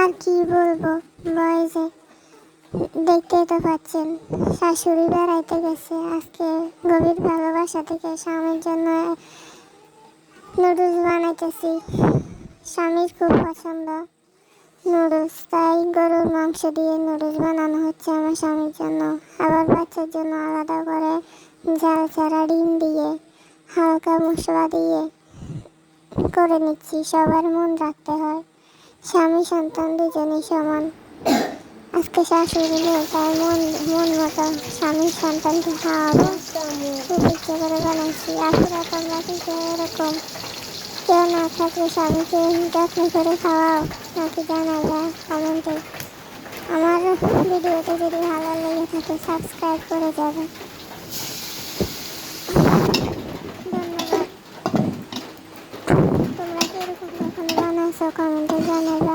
আর কি বলবো, বয়সে দেখতেই তো পাচ্ছেন শাশুড়ি বেড়াইতে গেছে। আজকে গভীর ভালোবাসা থেকে স্বামীর জন্য নুডলস বানাইতেছি। স্বামীর খুব পছন্দ নুডলস, তাই গরুর মাংস দিয়ে নুডলস বানানো হচ্ছে আমার স্বামীর জন্য। আবার বাচ্চার জন্য আলাদা করে ঝাল ছাড়া ডিম দিয়ে হালকা মশলা দিয়ে করে নিচ্ছি। সবার মন রাখতে হয়, স্বামী সন্তান দুজনেই সমান। আজকে শাশুড়ি নেই, তাই মন মতো স্বামীর সন্তানকে খাওয়াবো, খুব ইচ্ছে করে বানাইছি। আপনারা তোমরা কিন্তু এরকম কেউ না থাকলে স্বামীকে যত্ন করে খাওয়াও নাকি জানাইয়া কমেন্টে। আমার ভিডিওটা যদি ভালো লেগে থাকে সাবস্ক্রাইব করে যাবেন। ধন্যবাদ। তোমরা কি এরকম কখনো বানাইছো কমেন্টে জানাবে।